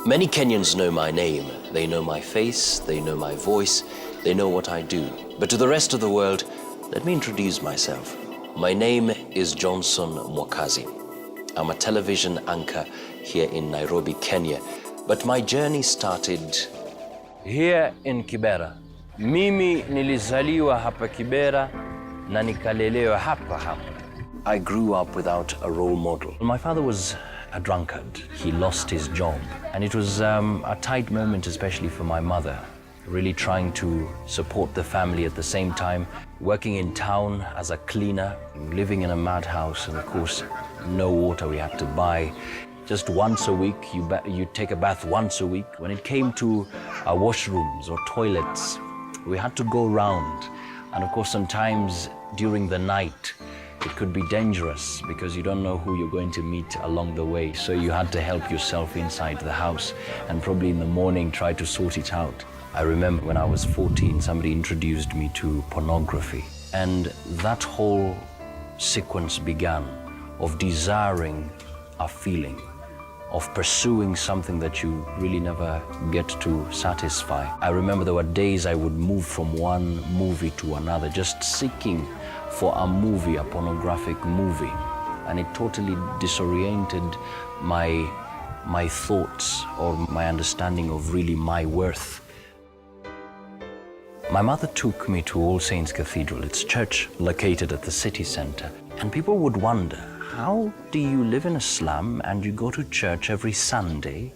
Many Kenyans know my name. They know my face, they know my voice, they know what I do. But to the rest of the world, let me introduce myself. My name is Johnson Mwakazi. I'm a television anchor here in Nairobi, Kenya. But my journey started here in Kibera. Mimi nilizaliwa hapa Kibera na nikalelewa hapa hapa. I grew up without a role model. My father was a drunkard. He lost his job. And it was a tight moment, especially for my mother, really trying to support the family at the same time, working in town as a cleaner, living in a madhouse, and of course, no water we had to buy. Just once a week, you take a bath once a week. When it came to our washrooms or toilets, we had to go round. And of course, sometimes during the night, it could be dangerous because you don't know who you're going to meet along the way. So you had to help yourself inside the house and probably in the morning try to sort it out. I remember when I was 14, somebody introduced me to pornography. And that whole sequence began of desiring a feeling, of pursuing something that you really never get to satisfy. I remember there were days I would move from one movie to another, just seeking for a movie, a pornographic movie. And it totally disoriented my thoughts or my understanding of really my worth. My mother took me to All Saints Cathedral. It's a church located at the city center. And people would wonder, how do you live in a slum and you go to church every Sunday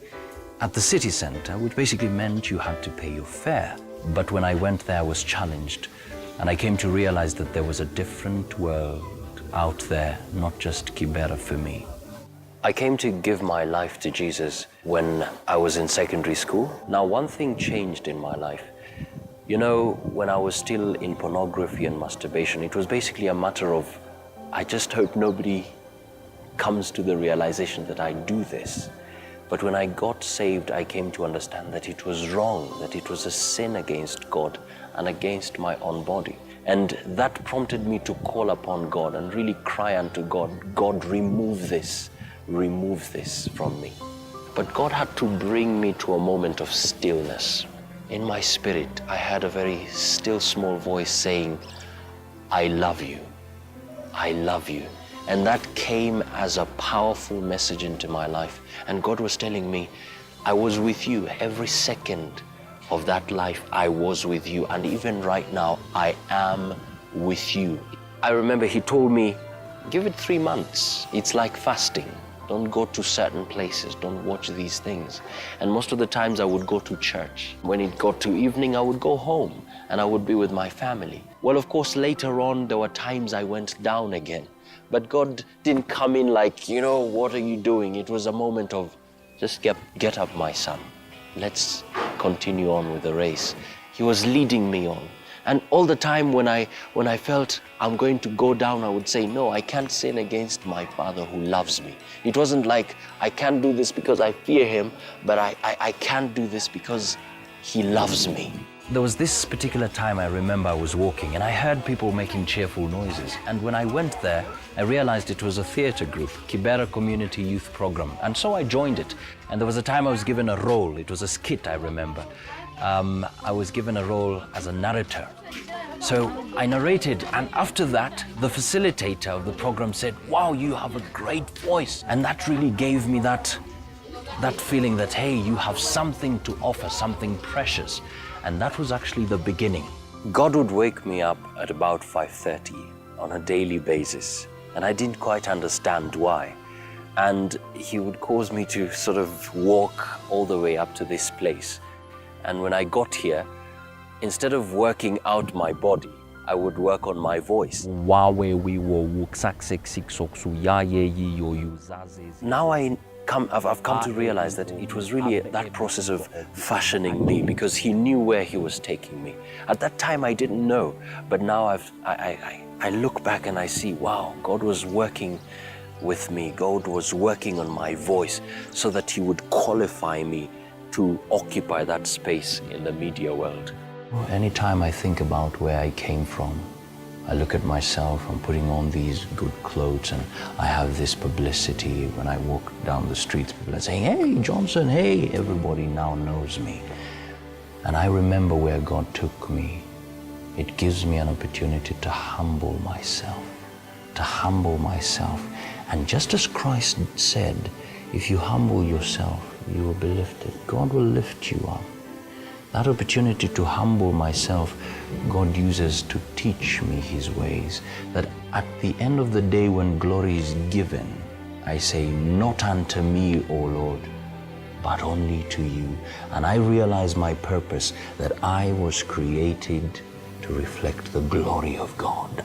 at the city center, which basically meant you had to pay your fare. But when I went there, I was challenged. And I came to realize that there was a different world out there, not just Kibera for me. I came to give my life to Jesus when I was in secondary school. Now, one thing changed in my life. You know, when I was still in pornography and masturbation, it was basically a matter of, I just hope nobody comes to the realization that I do this. But when I got saved, I came to understand that it was wrong, that it was a sin against God and against my own body. And that prompted me to call upon God and really cry unto God, God, remove this from me. But God had to bring me to a moment of stillness. In my spirit, I had a very still, small voice saying, I love you. I love you. And that came as a powerful message into my life. And God was telling me, I was with you every second of that life. I was with you. And even right now, I am with you. I remember he told me, give it 3 months. It's like fasting. Don't go to certain places. Don't watch these things. And most of the times I would go to church. When it got to evening, I would go home and I would be with my family. Well, of course, later on, there were times I went down again. But God didn't come in like, you know, what are you doing? It was a moment of, just get up, my son. Let's continue on with the race. He was leading me on. And all the time when I felt I'm going to go down, I would say, no, I can't sin against my Father who loves me. It wasn't like I can't do this because I fear him, but I can't do this because he loves me. There was this particular time I remember I was walking and I heard people making cheerful noises. And when I went there, I realized it was a theater group, Kibera Community Youth Program. And so I joined it. And there was a time I was given a role. It was a skit, I remember. I was given a role as a narrator. So I narrated, and after that, the facilitator of the program said, wow, you have a great voice. And that really gave me that feeling that, hey, you have something to offer, something precious. And that was actually the beginning. God would wake me up at about 5:30 on a daily basis, and I didn't quite understand why. And he would cause me to sort of walk all the way up to this place. And when I got here, instead of working out my body, I would work on my voice. Now I've come to realize that it was really that process of fashioning me, because he knew where he was taking me. At that time, I didn't know, but now I look back and I see, wow, God was working with me. God was working on my voice so that he would qualify me to occupy that space in the media world. Anytime I think about where I came from, I look at myself, I'm putting on these good clothes and I have this publicity. When I walk down the streets, people are saying, hey, Johnson, hey, everybody now knows me. And I remember where God took me. It gives me an opportunity to humble myself, And just as Christ said, if you humble yourself, you will be lifted. God will lift you up. That opportunity to humble myself, God uses to teach me his ways, that at the end of the day when glory is given, I say, not unto me, O Lord, but only to you. And I realize my purpose, that I was created to reflect the glory of God.